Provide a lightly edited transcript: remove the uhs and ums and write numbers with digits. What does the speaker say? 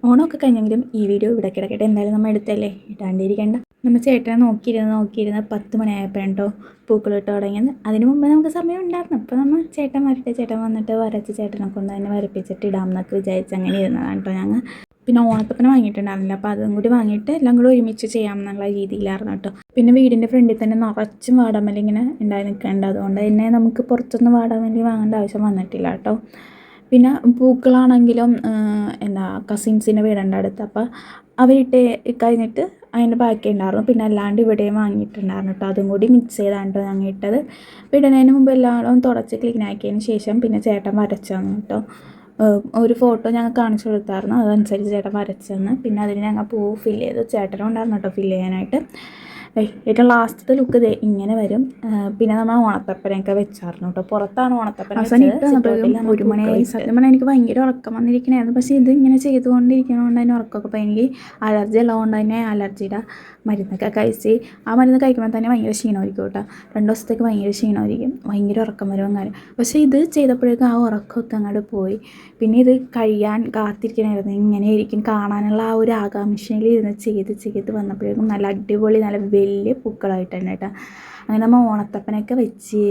ഓണമൊക്കെ കഴിഞ്ഞെങ്കിലും ഈ വീഡിയോ ഇവിടെ കിടക്കട്ടെ. എന്തായാലും നമ്മൾ എടുത്തല്ലേ, ഇടാണ്ടിരിക്കേണ്ട. നമ്മൾ ചേട്ടനെ നോക്കിയിരുന്ന് 10 മണിയായപ്പോഴോ പൂക്കളിട്ട് തുടങ്ങിയത്. അതിന് മുമ്പ് നമുക്ക് സമയം ഉണ്ടായിരുന്നു. അപ്പോൾ നമ്മൾ ചേട്ടൻ വന്നിട്ട് വരച്ച് ചേട്ടനെ കൊണ്ട് തന്നെ വരപ്പിച്ചിട്ട് ഇടാമെന്നൊക്കെ വിചാരിച്ച് അങ്ങനെ ഇരുന്നതാണ് കേട്ടോ ഞങ്ങൾ. പിന്നെ ഓണത്തപ്പനെ വാങ്ങിയിട്ടുണ്ടായിരുന്നില്ല, അപ്പോൾ അതും കൂടി വാങ്ങിയിട്ട് എല്ലാം കൂടി ഒരുമിച്ച് ചെയ്യാമെന്നുള്ള രീതിയിലായിരുന്നു കേട്ടോ. പിന്നെ വീടിൻ്റെ ഫ്രണ്ടിൽ തന്നെ നിറച്ചും വാടാമല്ലി ഇങ്ങനെ ഉണ്ടായി നിൽക്കുന്നുണ്ട്. അതുകൊണ്ട് തന്നെ നമുക്ക് പുറത്തൊന്നും വാടാമല്ലി വാങ്ങേണ്ട ആവശ്യം വന്നിട്ടില്ല കേട്ടോ. പിന്നെ പൂക്കളാണെങ്കിലും കസിൻസിൻ്റെ വീടുണ്ട് അടുത്ത്, അപ്പോൾ അവരിട്ട് കഴിഞ്ഞിട്ട് അതിൻ്റെ ബാക്കി ഉണ്ടായിരുന്നു. പിന്നെ അല്ലാണ്ട് ഇവിടെയും വാങ്ങിയിട്ടുണ്ടായിരുന്നു കേട്ടോ. അതും കൂടി മിക്സ് ചെയ്താണ് കേട്ടോ ഞങ്ങൾ ഇട്ടത്. ഇടുന്നതിന് മുമ്പ് എല്ലാവരും തുടച്ച് ക്ലീൻ ആക്കിയതിന് ശേഷം പിന്നെ ചേട്ടൻ വരച്ചു തന്നു കേട്ടോ. ഒരു ഫോട്ടോ ഞങ്ങൾ കാണിച്ചു കൊടുത്തായിരുന്നു, അതനുസരിച്ച് ചേട്ടൻ വരച്ചു തന്ന്. പിന്നെ അതിന് ഞങ്ങൾ പൂ ഫില്ല് ചെയ്ത് ചേട്ടനും ഉണ്ടായിരുന്നു കേട്ടോ ഫില്ല് ചെയ്യാനായിട്ട്. ഏറ്റവും ലാസ്റ്റത്തെ ലുക്ക് ഇങ്ങനെ വരും. പിന്നെ നമ്മൾ ഓണത്തപ്പനൊക്കെ വെച്ചായിരുന്നു കേട്ടോ. പുറത്താണ് ഓണത്തപ്പന വെച്ചത്. 1 മണിയായി. സത്യം പറഞ്ഞാൽ എനിക്ക് ഭയങ്കര ഉറക്കം വന്നിരിക്കണായിരുന്നു. പക്ഷേ ഇത് ഇങ്ങനെ ചെയ്തുകൊണ്ടിരിക്കണതുകൊണ്ട് തന്നെ ഉറക്കമൊക്കെ പോയി. എനിക്ക് അലർജി ഉള്ളതുകൊണ്ട് തന്നെ അലർജിയുടെ മരുന്നൊക്കെ കഴിച്ച് ആ മരുന്ന് കഴിക്കുമ്പോൾ തന്നെ ഭയങ്കര ക്ഷീണമായിരിക്കും കേട്ടോ. 2 ദിവസത്തേക്ക് ഭയങ്കര ക്ഷീണമായിരിക്കും, ഭയങ്കര ഉറക്കം വരും കാര്യം. പക്ഷേ ഇത് ചെയ്തപ്പോഴേക്കും ആ ഉറക്കമൊക്കെ അങ്ങോട്ട് പോയി. പിന്നെ ഇത് കഴിയാൻ കാത്തിരിക്കണമായിരുന്നു. ഇങ്ങനെയായിരിക്കും കാണാനുള്ള ആ ഒരു ആകാംക്ഷയിൽ ഇരുന്ന് ചെയ്ത് വന്നപ്പോഴേക്കും നല്ല അടിപൊളി നല്ല വലിയ പൂക്കളായിട്ടുണ്ട് കേട്ടോ. അങ്ങനെ നമ്മൾ ഓണത്തപ്പനൊക്കെ വെച്ച്